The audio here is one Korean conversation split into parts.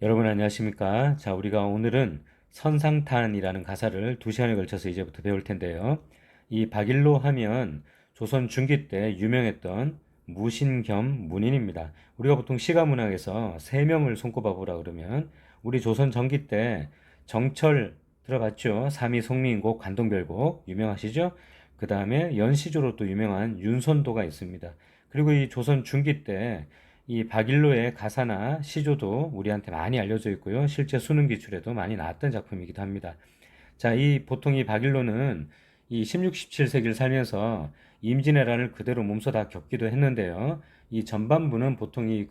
여러분 안녕하십니까? 자, 우리가 오늘은 선상탄이라는 가사를 2시간에 걸쳐서 이제부터 배울 텐데요. 이 박일로 하면 조선 중기 때 유명했던 무신 겸 문인입니다. 우리가 보통 시가문학에서 세 명을 손꼽아 보라 그러면 우리 조선 전기 때 정철 들어봤죠? 삼이 송민곡 관동별곡 유명하시죠? 그 다음에 연시조로 또 유명한 윤선도가 있습니다. 그리고 이 조선 중기 때 이 박일로의 가사나 시조도 우리한테 많이 알려져 있고요. 실제 수능 기출에도 많이 나왔던 작품이기도 합니다. 자, 이 보통 이 박일로는 이 16, 17세기를 살면서 임진왜란을 그대로 몸소 다 겪기도 했는데요. 이 전반부는 보통 이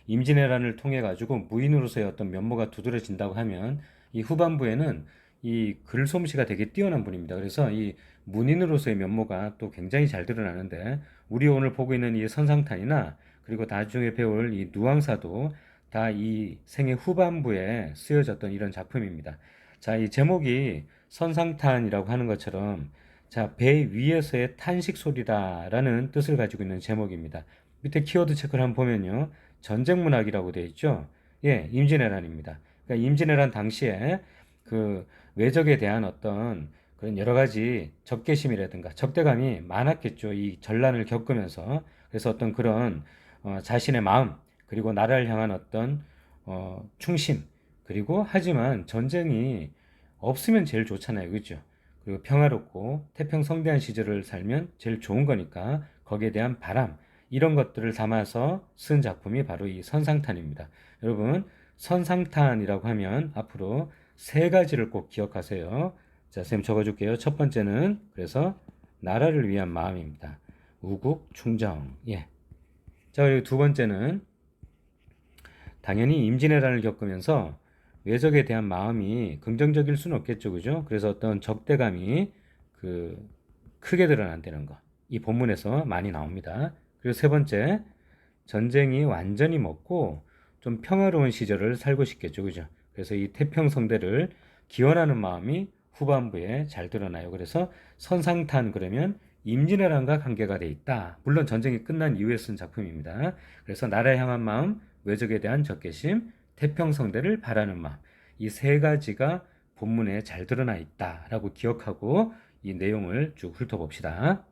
임진왜란을 통해 가지고 무인으로서의 어떤 면모가 두드러진다고 하면 이 후반부에는 이 글솜씨가 되게 뛰어난 분입니다. 그래서 이 문인으로서의 면모가 또 굉장히 잘 드러나는데 우리 오늘 보고 있는 이 선상탄이나 그리고 나중에 배울 이 누앙사도 다 이 생의 후반부에 쓰여졌던 이런 작품입니다. 자, 이 제목이 선상탄이라고 하는 것처럼 자, 배 위에서의 탄식 소리다라는 뜻을 가지고 있는 제목입니다. 밑에 키워드 체크를 한번 보면요. 전쟁 문학이라고 되어 있죠. 예, 임진왜란입니다. 그러니까 임진왜란 당시에 그 외적에 대한 어떤 그런 여러 가지 적개심이라든가 적대감이 많았겠죠. 이 전란을 겪으면서. 그래서 어떤 그런 자신의 마음 그리고 나라를 향한 어떤 충심 그리고 하지만 전쟁이 없으면 제일 좋잖아요. 그죠? 그리고 평화롭고 태평성대한 시절을 살면 제일 좋은 거니까 거기에 대한 바람 이런 것들을 담아서 쓴 작품이 바로 이 선상탄입니다. 여러분 선상탄이라고 하면 앞으로 세 가지를 꼭 기억하세요. 자, 쌤 적어줄게요. 첫 번째는 그래서 나라를 위한 마음입니다. 우국 충정. 예. 자, 그리고 두 번째는 당연히 임진왜란을 겪으면서 외적에 대한 마음이 긍정적일 수는 없겠죠, 그죠? 그래서 어떤 적대감이 그 크게 드러난다는 거. 이 본문에서 많이 나옵니다. 그리고 세 번째, 전쟁이 완전히 먹고 좀 평화로운 시절을 살고 싶겠죠, 그죠? 그래서 이 태평성대를 기원하는 마음이 후반부에 잘 드러나요. 그래서 선상탄 그러면 임진왜란과 관계가 돼 있다. 물론 전쟁이 끝난 이후에 쓴 작품입니다. 그래서 나라에 향한 마음, 외적에 대한 적개심, 태평성대를 바라는 마음. 이 세 가지가 본문에 잘 드러나 있다라고 기억하고 이 내용을 쭉 훑어봅시다.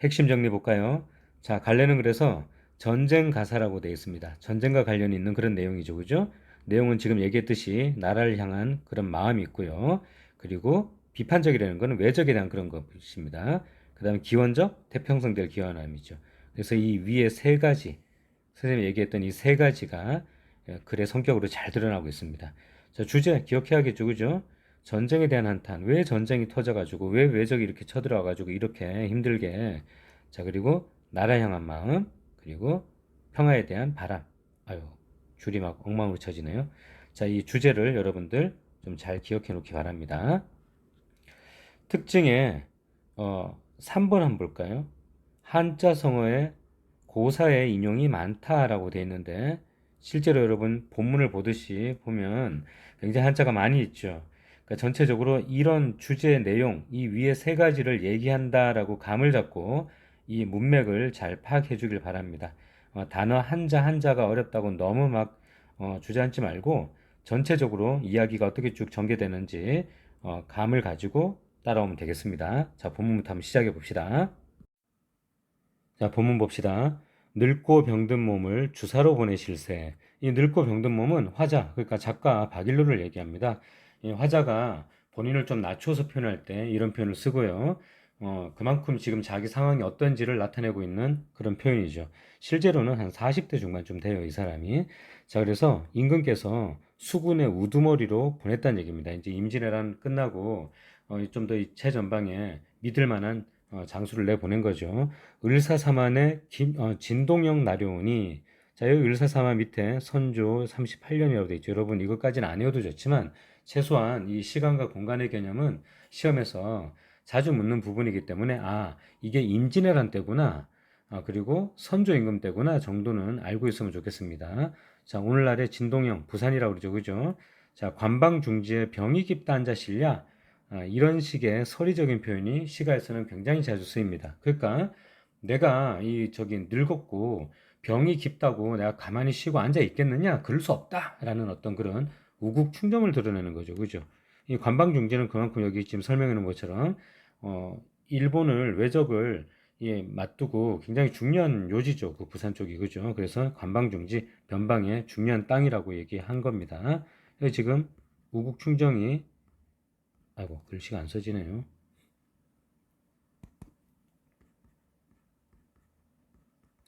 핵심 정리 볼까요? 자, 갈래는 그래서 전쟁 가사라고 되어 있습니다. 전쟁과 관련이 있는 그런 내용이죠. 그죠? 내용은 지금 얘기했듯이 나라를 향한 그런 마음이 있고요. 그리고 비판적이라는 것은 외적에 대한 그런 것입니다. 그 다음에 기원적, 태평성대를 기원함이죠. 그래서 이 위에 세 가지, 선생님이 얘기했던 이 세 가지가 글의 성격으로 잘 드러나고 있습니다. 자, 주제 기억해야겠죠. 그죠? 전쟁에 대한 한탄. 왜 전쟁이 터져가지고, 왜 외적이 이렇게 쳐들어와가지고 이렇게 힘들게. 자, 그리고 나라 향한 마음, 그리고 평화에 대한 바람. 아유, 줄이 막 엉망으로 쳐지네요. 자, 이 주제를 여러분들 좀 잘 기억해 놓기 바랍니다. 특징에 3번 한번 볼까요? 한자 성어에 고사의 인용이 많다라고 되어 있는데 실제로 여러분 본문을 보듯이 보면 굉장히 한자가 많이 있죠. 그러니까 전체적으로 이런 주제 내용 이 위에 세 가지를 얘기한다라고 감을 잡고 이 문맥을 잘 파악해 주길 바랍니다. 단어 한자 한자가 어렵다고 너무 막 주저앉지 말고 전체적으로 이야기가 어떻게 쭉 전개되는지 감을 가지고 따라오면 되겠습니다. 자, 본문부터 한번 시작해 봅시다. 자, 본문 봅시다. 늙고 병든 몸을 주사로 보내실세. 이 늙고 병든 몸은 화자, 그러니까 작가 박일로를 얘기합니다. 이 화자가 본인을 좀 낮춰서 표현할 때 이런 표현을 쓰고요. 그만큼 지금 자기 상황이 어떤지를 나타내고 있는 그런 표현이죠. 실제로는 한 40대 중반쯤 돼요, 이 사람이. 자, 그래서 임금께서 수군의 우두머리로 보냈다는 얘기입니다. 이제 임진왜란 끝나고 좀 더 최전방에 믿을 만한 장수를 내보낸 거죠. 을사사만의 진동영 나려오니 자, 여기 을사사만 밑에 선조 38년이라고 되어 있죠. 여러분 이것까지는 안 외워도 좋지만 최소한 이 시간과 공간의 개념은 시험에서 자주 묻는 부분이기 때문에 이게 임진왜란 때구나. 그리고 선조 임금 때구나 정도는 알고 있으면 좋겠습니다. 자, 오늘날의 진동영 부산이라고 그러죠. 그죠? 자, 관방중지에 병이 깊다 한자 실냐? 이런 식의 서리적인 표현이 시가에서는 굉장히 자주 쓰입니다. 그러니까 내가 이 저기 늙었고 병이 깊다고 내가 가만히 쉬고 앉아 있겠느냐? 그럴 수 없다라는 어떤 그런 우국 충정을 드러내는 거죠. 그죠? 이 관방중지는 그만큼 여기 지금 설명해 놓은 것처럼 일본을 외적을 맞두고 굉장히 중요한 요지죠. 그 부산 쪽이 그죠? 그래서 관방중지 변방의 중요한 땅이라고 얘기한 겁니다. 여기 지금 우국 충정이 아이고 글씨가 안 써지네요.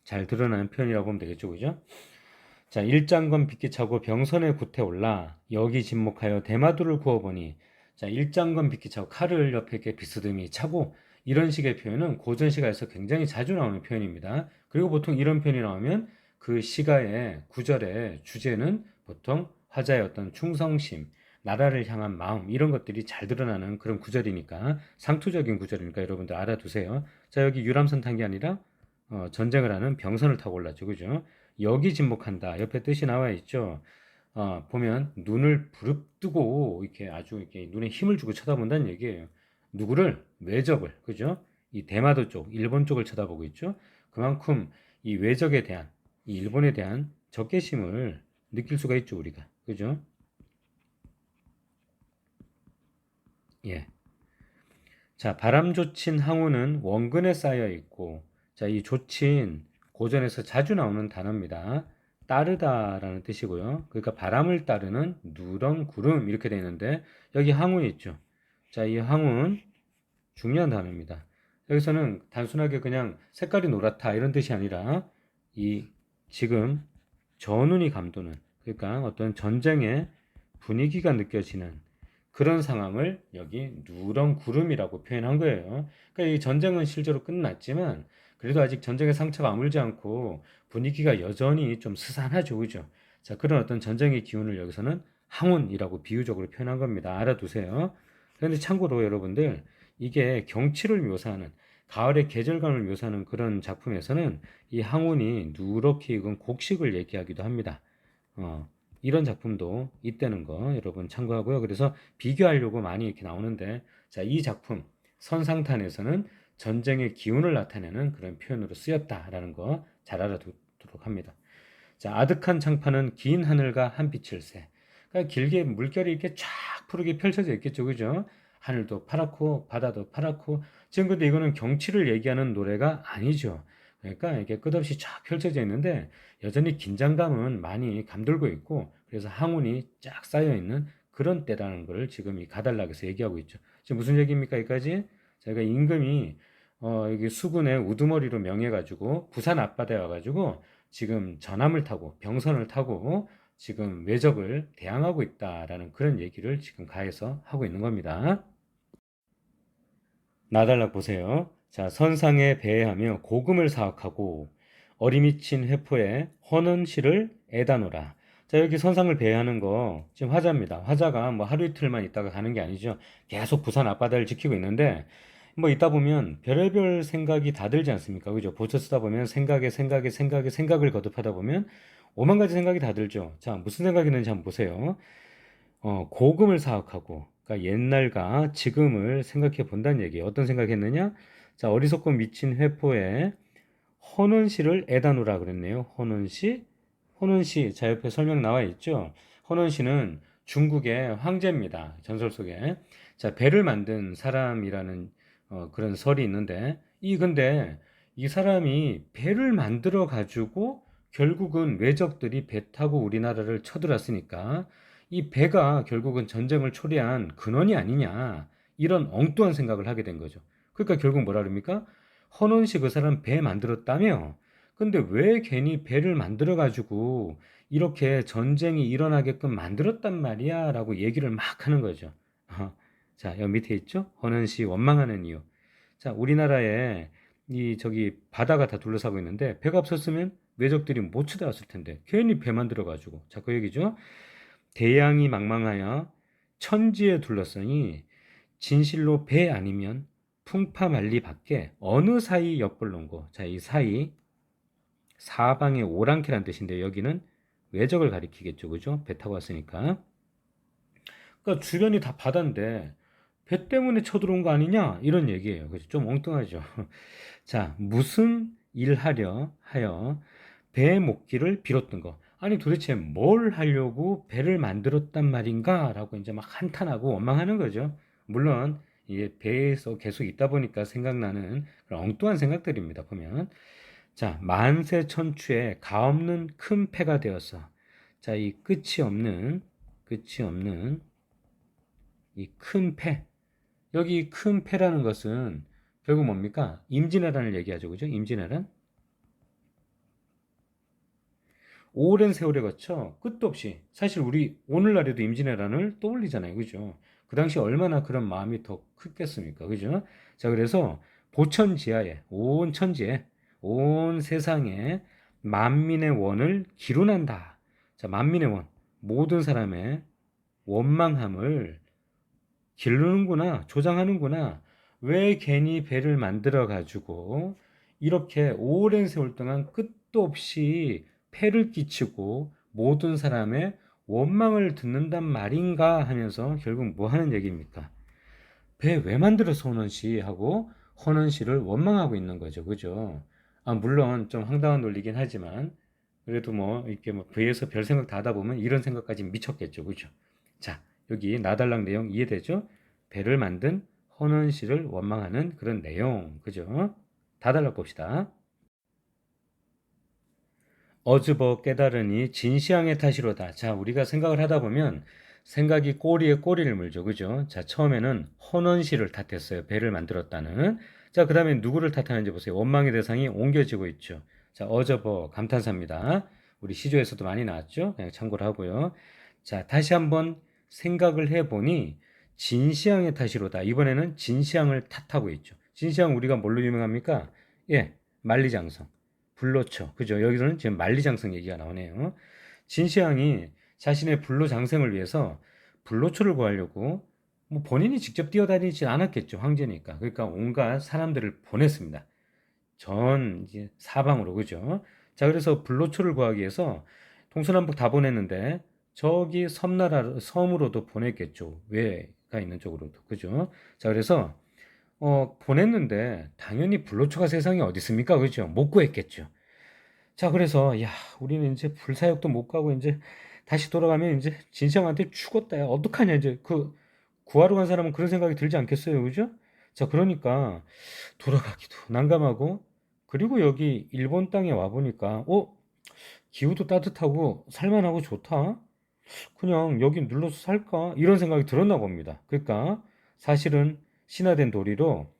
잘 드러나는 표현이라고 보면 되겠죠. 그죠? 자, 일장건 빗기 차고 병선에 구태 올라 여기 진목하여 대마도를 구워보니 자, 일장건 빗기 차고 칼을 옆에 이렇게 비스듬히 차고 이런 식의 표현은 고전 시가에서 굉장히 자주 나오는 표현입니다. 그리고 보통 이런 표현이 나오면 그 시가의 구절의 주제는 보통 화자의 어떤 충성심, 나라를 향한 마음 이런 것들이 잘 드러나는 그런 구절이니까 상투적인 구절이니까 여러분들 알아두세요. 자, 여기 유람선 탄 게 아니라 전쟁을 하는 병선을 타고 올랐죠. 그죠? 여기 진목한다. 옆에 뜻이 나와 있죠. 보면 눈을 부릅뜨고 이렇게 아주 이렇게 눈에 힘을 주고 쳐다본다는 얘기예요. 누구를? 외적을. 그죠? 이 대마도 쪽, 일본 쪽을 쳐다보고 있죠. 그만큼 이 외적에 대한, 이 일본에 대한 적개심을 느낄 수가 있죠, 우리가. 그죠? 예. 자, 바람조친 항우는 원근에 쌓여 있고, 자, 이 조친 고전에서 자주 나오는 단어입니다. 따르다라는 뜻이고요. 그러니까 바람을 따르는 누렁 구름 이렇게 되어 있는데 여기 항운 있죠. 자, 이 항운 중요한 단어입니다. 여기서는 단순하게 그냥 색깔이 노랗다 이런 뜻이 아니라 이 지금 전운이 감도는 그러니까 어떤 전쟁의 분위기가 느껴지는 그런 상황을 여기 누런 구름이라고 표현한 거예요. 그러니까 이 전쟁은 실제로 끝났지만 그래도 아직 전쟁의 상처가 아물지 않고 분위기가 여전히 좀 스산하죠, 그죠? 자, 그런 어떤 전쟁의 기운을 여기서는 항운이라고 비유적으로 표현한 겁니다. 알아두세요. 그런데 참고로 여러분들 이게 경치를 묘사하는 가을의 계절감을 묘사하는 그런 작품에서는 이 항운이 누렇게 익은 곡식을 얘기하기도 합니다. 어, 이런 작품도 있다는 거 여러분 참고하고요. 그래서 비교하려고 많이 이렇게 나오는데 자, 이 작품 선상탄에서는 전쟁의 기운을 나타내는 그런 표현으로 쓰였다라는 거 잘 알아두도록 합니다. 자, 아득한 장판은 긴 하늘과 한 빛을 새. 그러니까 길게 물결이 이렇게 쫙 푸르게 펼쳐져 있겠죠, 그죠? 하늘도 파랗고 바다도 파랗고 지금 근데 이거는 경치를 얘기하는 노래가 아니죠. 그러니까 이게 끝없이 쫙 펼쳐져 있는데 여전히 긴장감은 많이 감돌고 있고 그래서 항운이 쫙 쌓여 있는 그런 때라는 걸 지금 이 가달락에서 얘기하고 있죠. 지금 무슨 얘기입니까? 여기까지 제가 임금이 여기 수군의 우두머리로 명해가지고 부산 앞바다에 와가지고 지금 전함을 타고 병선을 타고 지금 외적을 대항하고 있다라는 그런 얘기를 지금 가해서 하고 있는 겁니다. 나달락 보세요. 자, 선상에 배회하며 고금을 사악하고 어리미친 회포에 허는 시를 애다노라. 자, 여기 선상을 배회하는 거 지금 화자입니다. 화자가 뭐 하루 이틀만 있다가 가는 게 아니죠. 계속 부산 앞바다를 지키고 있는데 뭐 있다 보면 별의별 생각이 다 들지 않습니까? 그죠? 보초 쓰다 보면 생각을 거듭하다 보면 오만 가지 생각이 다 들죠. 자, 무슨 생각이 있는지 한번 보세요. 고금을 사악하고, 그러니까 옛날과 지금을 생각해 본다는 얘기예요. 어떤 생각했느냐? 자, 어리석고 미친 회포에 헌원시를 애다노라 그랬네요. 헌원시, 헌원시. 자, 옆에 설명 나와 있죠. 헌원시는 중국의 황제입니다. 전설 속에. 자, 배를 만든 사람이라는 그런 설이 있는데, 근데 이 사람이 배를 만들어 가지고 결국은 외적들이 배 타고 우리나라를 쳐들었으니까 이 배가 결국은 전쟁을 초래한 근원이 아니냐. 이런 엉뚱한 생각을 하게 된 거죠. 그러니까 결국 뭐라 그럽니까? 헌원시 그 사람 배 만들었다며? 근데 왜 괜히 배를 만들어 가지고 이렇게 전쟁이 일어나게끔 만들었단 말이야? 라고 얘기를 막 하는 거죠. 자, 여기 밑에 있죠? 헌원시 원망하는 이유. 자, 우리나라에 저기 바다가 다 둘러싸고 있는데 배가 없었으면 외적들이 못 쳐들어왔을 텐데 괜히 배 만들어 가지고 자, 그 얘기죠. 대양이 망망하여 천지에 둘러싸니 진실로 배 아니면 풍파만리 밖에 어느 사이 엿벌론고. 자, 이 사이 사방에 오랑캐란 뜻인데 여기는 외적을 가리키겠죠, 그죠? 배 타고 왔으니까. 그러니까 주변이 다 바다인데 배 때문에 쳐들어온 거 아니냐? 이런 얘기예요. 그죠? 좀 엉뚱하죠. 자, 무슨 일하려 하여 배 목기를 빌었던 거. 아니 도대체 뭘 하려고 배를 만들었단 말인가? 라고 이제 막 한탄하고 원망하는 거죠. 물론 이게 배에서 계속 있다 보니까 생각나는 그런 엉뚱한 생각들입니다. 보면 자, 만세천추에 가없는 큰 패가 되어서 자, 이 끝이 없는 이 큰 패. 여기 큰 패라는 것은 결국 뭡니까? 임진왜란을 얘기하죠. 그죠? 임진왜란. 오랜 세월에 거쳐 끝도 없이 사실 우리 오늘날에도 임진왜란을 떠올리잖아요. 그죠? 그 당시 얼마나 그런 마음이 더 크겠습니까? 그죠? 자, 그래서 보천지하에 온 천지에 온 세상에 만민의 원을 기룬한다. 자, 만민의 원. 모든 사람의 원망함을 기르는구나, 조장하는구나. 왜 괜히 배를 만들어 가지고 이렇게 오랜 세월 동안 끝도 없이 폐를 끼치고 모든 사람의 원망을 듣는단 말인가 하면서 결국 뭐 하는 얘기입니까? 배 왜 만들어서 헌원씨 하고 헌원씨를 원망하고 있는 거죠. 그죠? 아, 물론 좀 황당한 논리긴 하지만 그래도 뭐 이렇게 뭐 배에서 별 생각 다 하다 보면 이런 생각까지 미쳤겠죠. 그죠? 자, 여기 나달랑 내용 이해되죠? 배를 만든 헌원씨를 원망하는 그런 내용. 그죠? 다달락 봅시다. 어즈버 깨달으니 진시황의 탓이로다. 자, 우리가 생각을 하다 보면 생각이 꼬리에 꼬리를 물죠. 그죠? 자, 처음에는 헌원씨를 탓했어요. 배를 만들었다는. 자, 그 다음에 누구를 탓하는지 보세요. 원망의 대상이 옮겨지고 있죠. 자, 어저버 감탄사입니다. 우리 시조에서도 많이 나왔죠? 그냥 참고를 하고요. 자, 다시 한번 생각을 해보니 진시황의 탓이로다. 이번에는 진시황을 탓하고 있죠. 진시황 우리가 뭘로 유명합니까? 예, 만리장성. 불로초. 그죠? 여기서는 지금 만리장성 얘기가 나오네요. 진시황이 자신의 불로장생을 위해서 불로초를 구하려고 뭐 본인이 직접 뛰어다니지 않았겠죠. 황제니까. 그러니까 온갖 사람들을 보냈습니다. 전 이제 사방으로. 그죠? 자, 그래서 불로초를 구하기 위해서 동서남북 다 보냈는데 저기 섬으로도 보냈겠죠. 외가 있는 쪽으로도. 그죠? 자, 그래서 보냈는데 당연히 불로초가 세상에 어디 있습니까? 그죠? 못 구했겠죠. 자, 그래서 야, 우리는 이제 불사역도 못 가고 이제 다시 돌아가면 이제 진상한테 죽었다. 야, 어떡하냐 이제 그 구하러 간 사람은 그런 생각이 들지 않겠어요, 그죠? 자, 그러니까 돌아가기도 난감하고 그리고 여기 일본 땅에 와 보니까 기후도 따뜻하고 살만하고 좋다. 그냥 여기 눌러서 살까? 이런 생각이 들었나 봅니다. 그러니까 사실은 신화된 도리로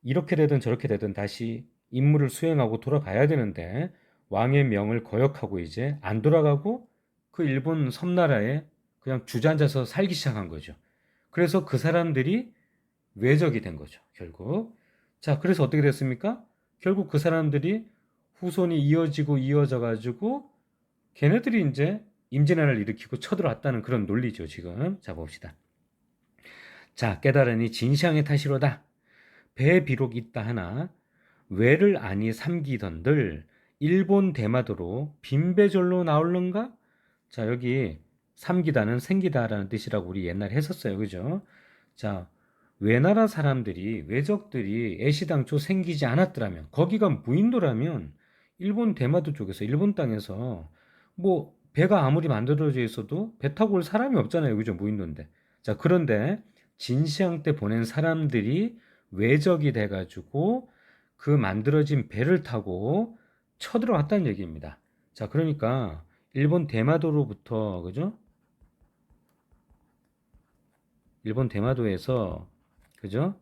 이렇게 되든 저렇게 되든 다시 임무를 수행하고 돌아가야 되는데 왕의 명을 거역하고 이제 안 돌아가고 그 일본 섬나라에 그냥 주저앉아서 살기 시작한 거죠. 그래서 그 사람들이 외적이 된 거죠, 결국. 자, 그래서 어떻게 됐습니까? 결국 그 사람들이 후손이 이어지고 이어져 가지고 걔네들이 이제 임진왜란을 일으키고 쳐들어왔다는 그런 논리죠, 지금. 자, 봅시다. 자, 깨달으니 진시황의 탓이로다. 배 비록 있다 하나 외를 아니 삼기던들 일본 대마도로 빈배절로 나올는가? 자, 여기 삼기다는 생기다라는 뜻이라고 우리 옛날에 했었어요. 그죠? 자, 외나라 사람들이 외적들이 애시당초 생기지 않았더라면 거기가 무인도라면 일본 대마도 쪽에서 일본 땅에서 뭐 배가 아무리 만들어져 있어도 배 타고 올 사람이 없잖아요. 그죠? 무인도인데. 자, 그런데 진시황 때 보낸 사람들이 외적이 돼가지고 그 만들어진 배를 타고 쳐들어왔다는 얘기입니다. 자, 그러니까 일본 대마도로부터 그죠? 일본 대마도에서 그죠?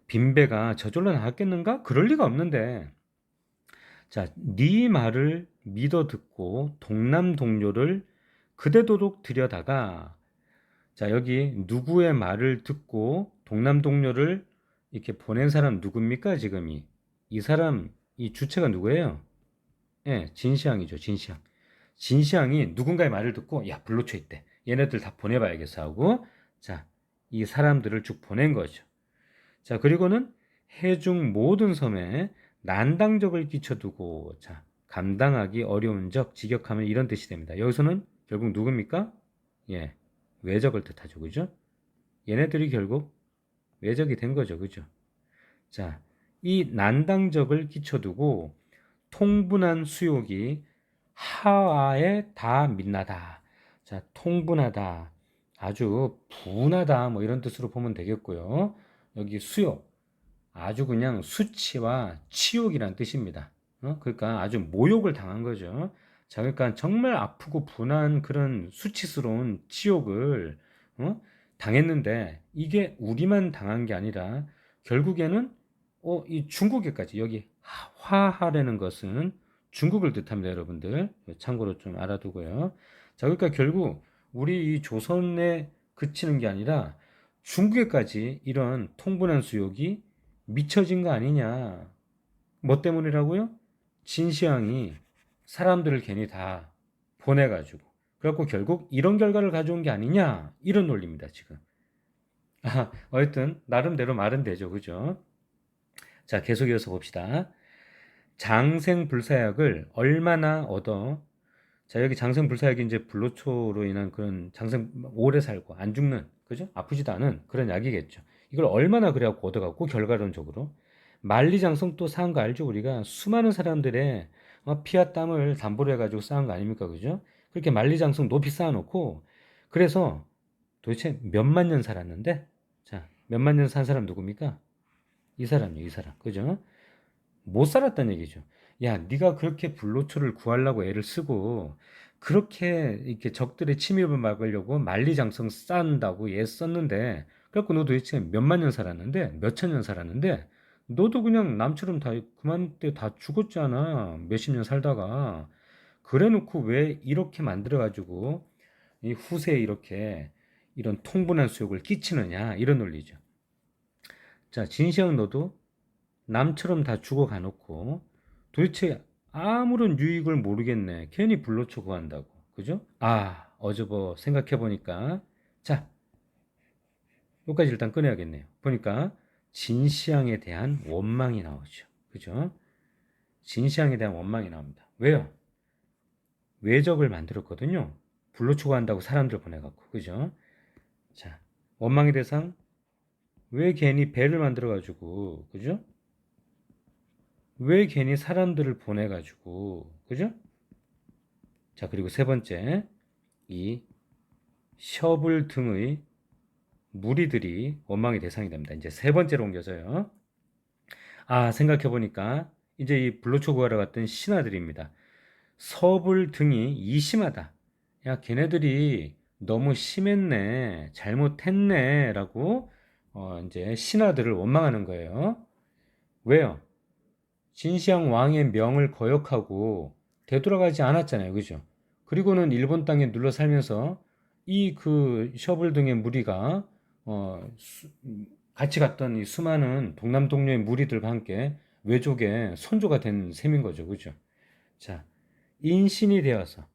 빈배가 저절로 나왔겠는가? 그럴 리가 없는데. 자, 네 말을 믿어 듣고 동남 동료를 그대도록 들여다가 자, 여기 누구의 말을 듣고 동남 동료를 이렇게 보낸 사람 누굽니까? 지금이 이 사람 이 주체가 누구예요? 예, 진시황이죠. 진시황. 진시황이 누군가의 말을 듣고 야, 불로초 있대. 얘네들 다 보내봐야겠어 하고 자, 이 사람들을 쭉 보낸 거죠. 자, 그리고는 해중 모든 섬에 난당적을 끼쳐두고 자, 감당하기 어려운 적, 직역하면 이런 뜻이 됩니다. 여기서는 결국 누굽니까? 예, 외적을 뜻하죠. 그죠? 얘네들이 결국 외적이 된 거죠. 그죠? 자, 이 난당적을 끼쳐두고 통분한 수욕이 하와에 다 민나다. 자, 통분하다. 아주 분하다. 뭐 이런 뜻으로 보면 되겠고요. 여기 수욕. 아주 그냥 수치와 치욕이란 뜻입니다. 그러니까 아주 모욕을 당한 거죠. 자, 그러니까 정말 아프고 분한 그런 수치스러운 치욕을 당했는데 이게 우리만 당한 게 아니라 결국에는 이 중국에까지 여기 화하라는 것은 중국을 뜻합니다, 여러분들. 참고로 좀 알아두고요. 자, 그러니까 결국 우리 이 조선에 그치는 게 아니라 중국에까지 이런 통분한 수욕이 미쳐진 거 아니냐. 뭐 때문이라고요? 진시황이 사람들을 괜히 다 보내가지고. 그래갖고 결국 이런 결과를 가져온 게 아니냐. 이런 논리입니다, 지금. 어쨌든, 나름대로 말은 되죠. 그죠? 자, 계속 이어서 봅시다. 장생불사약을 얼마나 얻어? 자, 여기 장생불사약이 이제 불로초로 인한 그런 오래 살고 안 죽는, 그죠? 아프지도 않은 그런 약이겠죠. 이걸 얼마나 그래갖고 얻어갖고 결과론적으로 만리장성 또 쌓은 거 알죠? 우리가 수많은 사람들의 피와 땀을 담보로 해가지고 쌓은 거 아닙니까? 그죠? 그렇게 만리장성 높이 쌓아놓고 그래서 도대체 몇만 년 살았는데 자, 몇만 년 산 사람 누굽니까? 이 사람이요, 이 사람. 그죠? 못 살았다는 얘기죠. 야, 네가 그렇게 불로초를 구하려고 애를 쓰고 그렇게 이렇게 적들의 침입을 막으려고 만리장성 쌓는다고 애 썼는데 그래갖고 너 도대체 몇만 년 살았는데 몇천 년 살았는데 너도 그냥 남처럼 다 그만때 다 죽었잖아. 몇십 년 살다가 그래 놓고 왜 이렇게 만들어 가지고 이 후세에 이렇게 이런 통분한 수욕을 끼치느냐 이런 논리죠. 자, 진시황 너도 남처럼 다 죽어가 놓고 도대체 아무런 유익을 모르겠네. 괜히 불로초 구한다고. 그죠? 어저버 생각해 보니까 자, 여기까지 일단 꺼내야겠네요. 보니까 진시황에 대한 원망이 나오죠. 그죠? 진시황에 대한 원망이 나옵니다. 왜요? 외적을 만들었거든요. 불로초 구한다고 사람들 보내갖고. 그죠? 자, 원망의 대상 왜 괜히 배를 만들어가지고 그죠? 왜 괜히 사람들을 보내가지고 그죠? 자, 그리고 세 번째 이 셔블 등의 무리들이 원망의 대상이 됩니다. 이제 세 번째로 옮겨져요. 생각해보니까 이제 이 불로초 구하러 갔던 신하들입니다. 서불 등이 이심하다. 야, 걔네들이 너무 심했네, 잘못했네라고 이제 신하들을 원망하는 거예요. 왜요? 진시황 왕의 명을 거역하고 되돌아가지 않았잖아요. 그죠? 그리고는 일본 땅에 눌러 살면서 이 그 셔블 등의 무리가 같이 갔던 이 수많은 동남 동료의 무리들과 함께 외족의 선조가 된 셈인 거죠. 그죠? 자, 인신이 되어서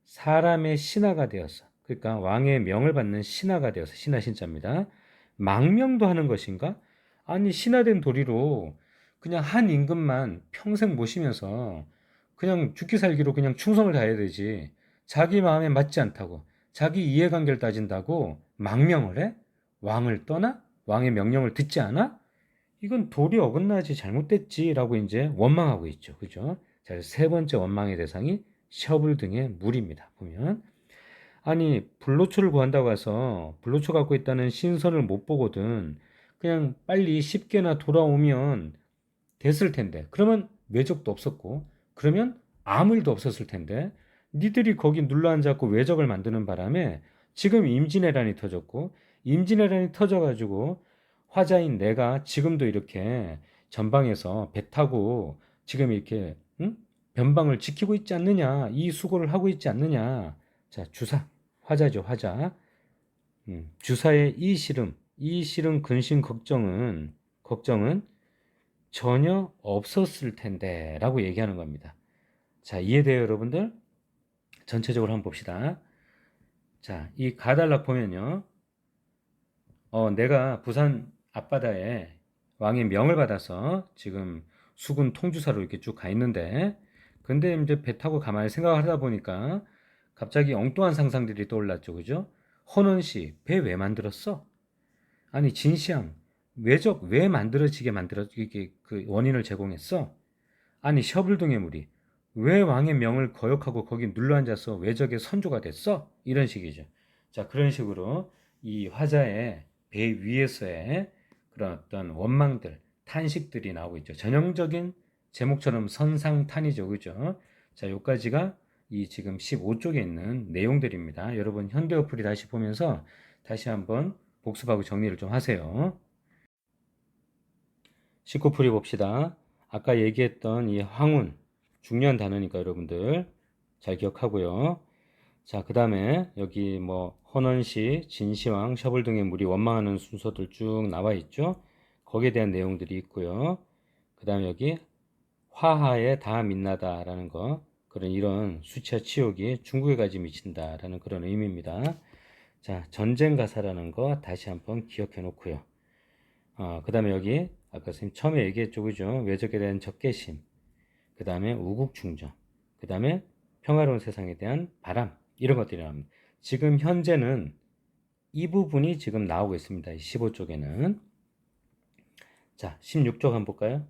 사람의 신하가 되어서 그러니까 왕의 명을 받는 신하가 되어서 신하 신자입니다. 망명도 하는 것인가? 아니 신하된 도리로 그냥 한 임금만 평생 모시면서 그냥 죽기 살기로 그냥 충성을 다해야 되지. 자기 마음에 맞지 않다고 자기 이해관계를 따진다고 망명을 해? 왕을 떠나? 왕의 명령을 듣지 않아? 이건 도리 어긋나지 잘못됐지라고 이제 원망하고 있죠. 그죠? 자, 세 번째 원망의 대상이 셔블 등의 물입니다. 보면 아니 불로초를 구한다고 해서 불로초 갖고 있다는 신선을 못 보거든 그냥 빨리 쉽게나 돌아오면 됐을 텐데 그러면 외적도 없었고 그러면 아무 일도 없었을 텐데 니들이 거기 눌러앉았고 외적을 만드는 바람에 지금 임진왜란이 터졌고 임진왜란이 터져가지고 화자인 내가 지금도 이렇게 전방에서 배 타고 지금 이렇게 응? 변방을 지키고 있지 않느냐 이 수고를 하고 있지 않느냐 자 주사 화자죠 화자 주사의 이 시름 근심 걱정은 전혀 없었을 텐데 라고 얘기하는 겁니다. 자, 이해돼요, 여러분들? 전체적으로 한번 봅시다. 자, 이 가달락 보면요. 내가 부산 앞바다에 왕의 명을 받아서 지금 수군 통주사로 이렇게 쭉 가 있는데, 근데 이제 배 타고 가만히 생각하다 보니까 갑자기 엉뚱한 상상들이 떠올랐죠, 그죠? 헌원씨, 배 왜 만들었어? 아니, 진시황, 외적 왜 만들어지게 만들어, 이게 그 원인을 제공했어? 아니 셔블동의 무리 왜 왕의 명을 거역하고 거기 눌러앉아서 왜 저게 선조가 됐어? 이런 식이죠. 자, 그런 식으로 이 화자의 배 위에서의 그런 어떤 원망들, 탄식들이 나오고 있죠. 전형적인 제목처럼 선상탄이죠. 그죠? 자, 요까지가 이 지금 15쪽에 있는 내용들입니다. 여러분 현대 어플이 다시 보면서 다시 한번 복습하고 정리를 좀 하세요. 19풀이 봅시다. 아까 얘기했던 이 황운, 중요한 단어니까 여러분들 잘 기억하고요. 자, 그 다음에 여기 뭐 헌원시, 진시황, 셔블 등의 물이 원망하는 순서들 쭉 나와 있죠. 거기에 대한 내용들이 있고요. 그 다음에 여기 화하에 다 민나다라는 거, 그런 이런 수치와 치욕이 중국에까지 미친다라는 그런 의미입니다. 자, 전쟁 가사라는 거 다시 한번 기억해 놓고요. 그 다음에 여기 아까 선생님 처음에 얘기했죠, 그죠? 외적에 대한 적개심, 그 다음에 우국충정, 그 다음에 평화로운 세상에 대한 바람, 이런 것들이 나옵니다. 지금 현재는 이 부분이 지금 나오고 있습니다. 15쪽에는. 자, 16쪽 한번 볼까요?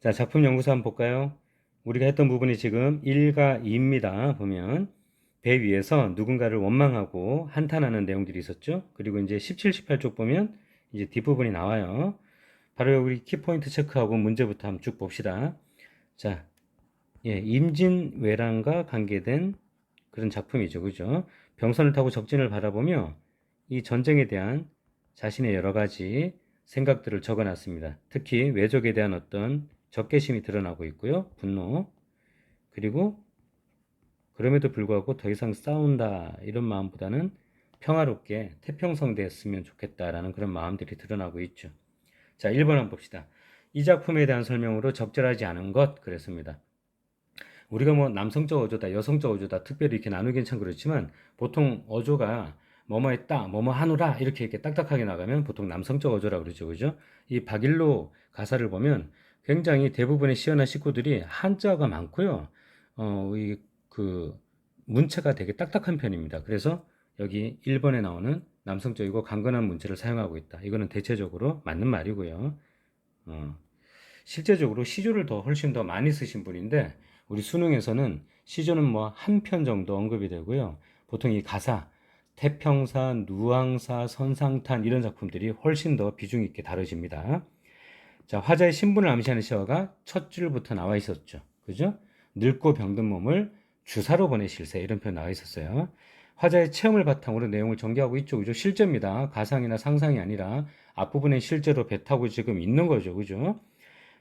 자, 작품 연구소 한번 볼까요? 우리가 했던 부분이 지금 1과 2입니다. 보면 배 위에서 누군가를 원망하고 한탄하는 내용들이 있었죠. 그리고 이제 17, 18쪽 보면 이제 뒷부분이 나와요. 바로 우리 키포인트 체크하고 문제부터 한번 쭉 봅시다. 자, 예, 임진왜란과 관계된 그런 작품이죠. 그죠? 병선을 타고 적진을 바라보며 이 전쟁에 대한 자신의 여러 가지 생각들을 적어놨습니다. 특히 외적에 대한 어떤 적개심이 드러나고 있고요. 분노. 그리고 그럼에도 불구하고 더 이상 싸운다 이런 마음보다는 평화롭게 태평성대했으면 좋겠다라는 그런 마음들이 드러나고 있죠. 자, 1번 한번 봅시다. 이 작품에 대한 설명으로 적절하지 않은 것 그랬습니다. 우리가 뭐 남성적 어조다, 여성적 어조다 특별히 이렇게 나누기는 참 그렇지만 보통 어조가 뭐뭐 했다, 뭐뭐 하노라 이렇게 딱딱하게 나가면 보통 남성적 어조라고 그러죠. 그죠? 이 박일로 가사를 보면 굉장히 대부분의 시어나 식구들이 한자가 많고요. 이 그 문체가 되게 딱딱한 편입니다. 그래서 여기 1번에 나오는 남성적이고 강건한 문체를 사용하고 있다. 이거는 대체적으로 맞는 말이고요. 어, 실제적으로 시조를 더 훨씬 더 많이 쓰신 분인데 우리 수능에서는 시조는 뭐 한 편 정도 언급이 되고요. 보통 이 가사, 태평사, 누앙사, 선상탄 이런 작품들이 훨씬 더 비중 있게 다뤄집니다. 자, 화자의 신분을 암시하는 시어가 첫 줄부터 나와 있었죠. 그죠? 늙고 병든 몸을 주사로 보내실세 이런 표현 나와 있었어요. 화자의 체험을 바탕으로 내용을 전개하고 있죠. 그죠? 실제입니다. 가상이나 상상이 아니라 앞부분에 실제로 배 타고 지금 있는 거죠. 그죠?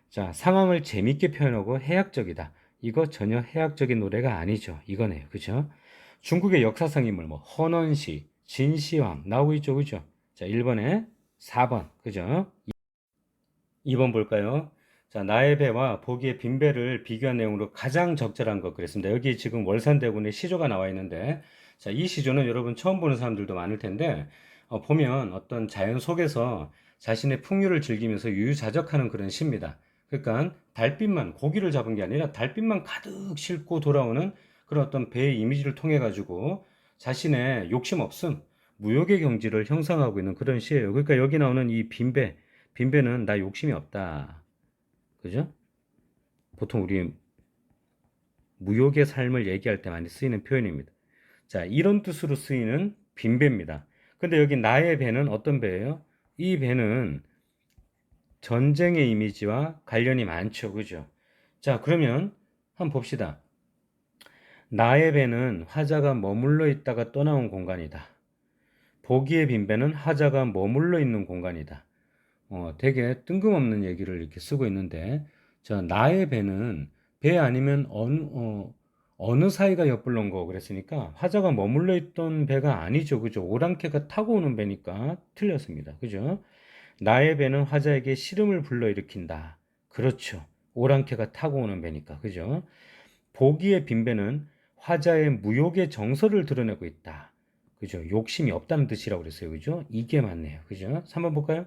자, 상황을 재밌게 표현하고 해학적이다. 이거 전혀 해학적인 노래가 아니죠. 이거네요. 그죠? 중국의 역사상 인물, 뭐, 헌원시, 진시황, 나오고 있죠. 그죠? 자, 1번에 4번. 그죠? 2번 볼까요? 자, 나의 배와 보기의 빈배를 비교한 내용으로 가장 적절한 것 그랬습니다. 여기 지금 월산대군의 시조가 나와 있는데, 자, 이 시조는 여러분 처음 보는 사람들도 많을 텐데, 보면 어떤 자연 속에서 자신의 풍류를 즐기면서 유유자적하는 그런 시입니다. 그러니까 달빛만, 고기를 잡은 게 아니라 달빛만 가득 싣고 돌아오는 그런 어떤 배의 이미지를 통해 가지고 자신의 욕심 없음, 무욕의 경지를 형성하고 있는 그런 시예요. 그러니까 여기 나오는 이 빈배, 빈배는 나 욕심이 없다. 그죠? 보통 우리 무욕의 삶을 얘기할 때 많이 쓰이는 표현입니다. 자, 이런 뜻으로 쓰이는 빈배입니다. 근데 여기 나의 배는 어떤 배예요? 이 배는 전쟁의 이미지와 관련이 많죠. 그죠? 자, 그러면 한번 봅시다. 나의 배는 화자가 머물러 있다가 떠나온 공간이다. 보기의 빈배는 화자가 머물러 있는 공간이다. 되게 뜬금없는 얘기를 이렇게 쓰고 있는데, 자, 나의 배는 배 아니면 어느 사이가 엿불른 거 그랬으니까 화자가 머물러 있던 배가 아니죠. 그죠? 오랑캐가 타고 오는 배니까 틀렸습니다. 그죠? 나의 배는 화자에게 시름을 불러일으킨다. 그렇죠. 오랑캐가 타고 오는 배니까. 그죠? 보기의 빈배는 화자의 무욕의 정서를 드러내고 있다. 그죠? 욕심이 없다는 뜻이라고 그랬어요. 그죠? 이게 맞네요. 그죠? 3번 볼까요?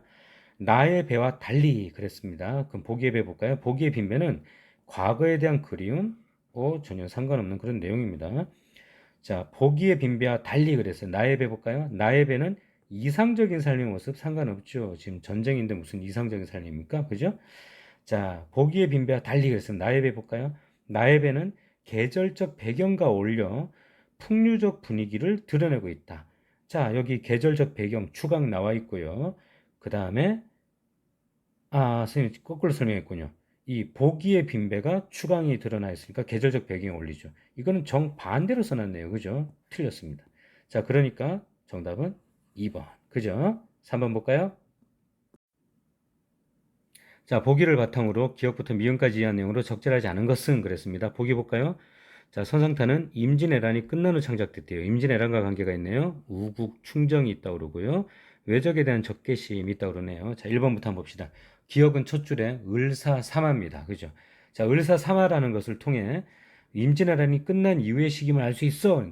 나의 배와 달리 그랬습니다. 그럼 보기의 배 볼까요? 보기의 빈배는 과거에 대한 그리움, 전혀 상관없는 그런 내용입니다. 자, 보기의 빈배와 달리 그랬어요. 나의 배 볼까요? 나의 배는 이상적인 삶의 모습 상관없죠. 지금 전쟁인데 무슨 이상적인 삶입니까? 그죠? 자, 보기의 빈배와 달리 그랬습니다. 나의 배 볼까요? 나의 배는 계절적 배경과 어울려 풍류적 분위기를 드러내고 있다. 자, 여기 계절적 배경 추각 나와 있고요. 그 다음에 선생님 거꾸로 설명했군요. 이 보기의 빈배가 추강이 드러나 있으니까 계절적 배경에 올리죠. 이거는 정반대로 써놨네요. 그죠? 틀렸습니다. 자, 그러니까 정답은 2번. 그죠? 3번 볼까요? 자, 보기를 바탕으로 기억부터 미음까지 이해한 내용으로 적절하지 않은 것은 그랬습니다. 보기 볼까요? 자, 선상타는 임진왜란이 끝난 후 창작됐대요. 임진왜란과 관계가 있네요. 우국 충정이 있다고 그러고요. 외적에 대한 적개심이 있다고 그러네요. 자, 1번부터 한번 봅시다. 기억은 첫 줄에 을사삼화입니다. 그죠? 자, 을사삼화라는 것을 통해 임진왜란이 끝난 이후의 시기를 알 수 있어.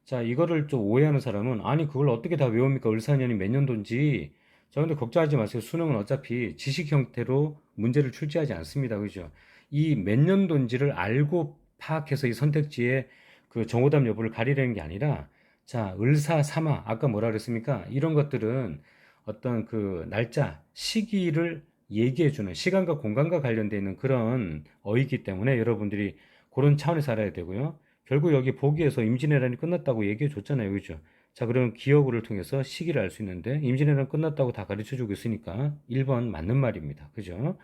자, 이거를 좀 오해하는 사람은 아니 그걸 어떻게 다 외웁니까? 을사년이 몇 년도인지. 자, 근데 걱정하지 마세요. 수능은 어차피 지식 형태로 문제를 출제하지 않습니다. 그죠? 이 몇 년도인지를 알고 파악해서 이 선택지에 그 정오답 여부를 가리려는 게 아니라 자, 을사삼화 아까 뭐라 그랬습니까? 이런 것들은 어떤 그 날짜, 시기를 얘기해 주는 시간과 공간과 관련되어 있는 그런 어이기 때문에 여러분들이 그런 차원에서 알아야 되고요. 결국 여기 보기에서 임진왜란이 끝났다고 얘기해 줬잖아요. 그죠? 자, 그럼 기억을 통해서 시기를 알 수 있는데 임진왜란 끝났다고 다 가르쳐 주고 있으니까 1번 맞는 말입니다. 그죠?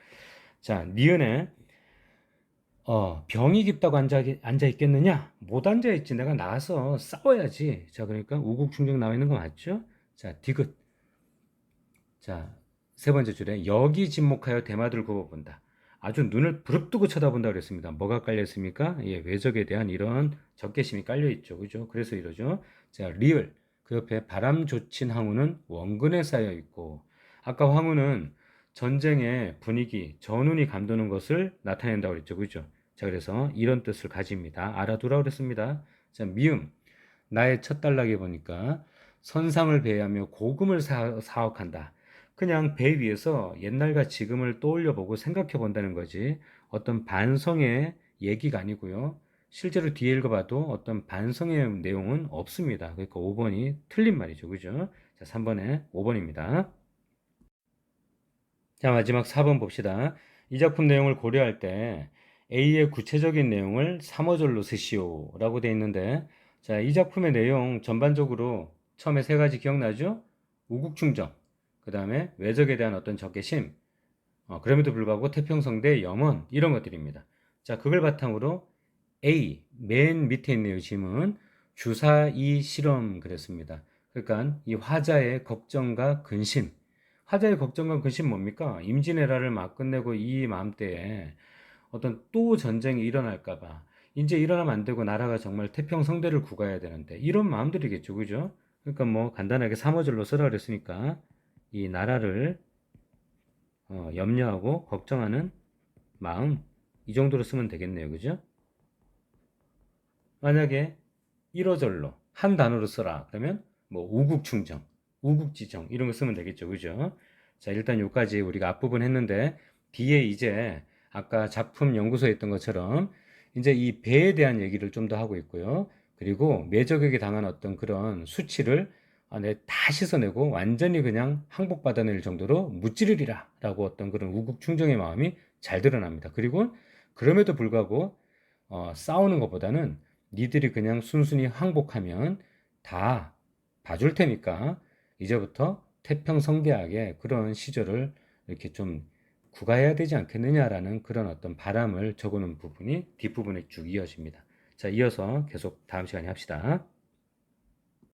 자, 니은에 병이 깊다고 앉아 있겠느냐? 못 앉아 있지. 내가 나가서 싸워야지. 자, 그러니까 우국충정 나와 있는 거 맞죠? 자, 디귿. 자, 세 번째 줄에 여기 집목하여 대마도를 굽어본다. 아주 눈을 부릅뜨고 쳐다본다 그랬습니다. 뭐가 깔려 있습니까? 예, 외적에 대한 이런 적개심이 깔려 있죠. 그죠? 그래서 이러죠. 자, 리을. 그 옆에 바람 조친 항우는 원근에 쌓여 있고, 아까 항우는 전쟁의 분위기, 전운이 감도는 것을 나타낸다고 그랬죠. 그죠? 자, 그래서 이런 뜻을 가집니다. 알아두라고 그랬습니다. 자, 미음. 나의 첫 단락에 보니까 선상을 배회하며 고금을 사억한다. 그냥 배 위에서 옛날과 지금을 떠올려 보고 생각해 본다는 거지. 어떤 반성의 얘기가 아니고요. 실제로 뒤에 읽어봐도 어떤 반성의 내용은 없습니다. 그러니까 5번이 틀린 말이죠. 그죠? 자, 3번에 5번입니다. 자, 마지막 4번 봅시다. 이 작품 내용을 고려할 때 A의 구체적인 내용을 3어절로 쓰시오 라고 되어 있는데, 자, 이 작품의 내용 전반적으로 처음에 세 가지 기억나죠? 우국충정, 그 다음에 외적에 대한 어떤 적개심, 그럼에도 불구하고 태평성대 염원 이런 것들입니다. 자, 그걸 바탕으로 A 맨 밑에 있는 질문 주사위 실험 그랬습니다. 그러니까 이 화자의 걱정과 근심, 화자의 걱정과 근심 뭡니까? 임진왜란을 막 끝내고 이 마음대에 어떤 또 전쟁이 일어날까봐 이제 일어나면 안 되고 나라가 정말 태평성대를 구가해야 되는데 이런 마음들이겠죠, 그죠? 그러니까 뭐 간단하게 3어절로 쓰라 그랬으니까 이 나라를 염려하고 걱정하는 마음 이 정도로 쓰면 되겠네요, 그죠? 만약에 1어절로 한 단어로 써라 그러면 뭐 우국충정, 우국지정 이런 거 쓰면 되겠죠, 그죠? 자, 일단 여기까지 우리가 앞부분 했는데 뒤에 이제 아까 작품 연구소에 했던 것처럼 이제 이 배에 대한 얘기를 좀 더 하고 있고요. 그리고 매적에게 당한 어떤 그런 수치를 다 씻어내고 완전히 그냥 항복받아낼 정도로 무찌르리라 라고 어떤 그런 우국충정의 마음이 잘 드러납니다. 그리고 그럼에도 불구하고 싸우는 것보다는 니들이 그냥 순순히 항복하면 다 봐줄 테니까 이제부터 태평성대하게 그런 시절을 이렇게 좀 구가해야 되지 않겠느냐라는 그런 어떤 바람을 적어놓은 부분이 뒷부분에 쭉 이어집니다. 자, 이어서 계속 다음 시간에 합시다.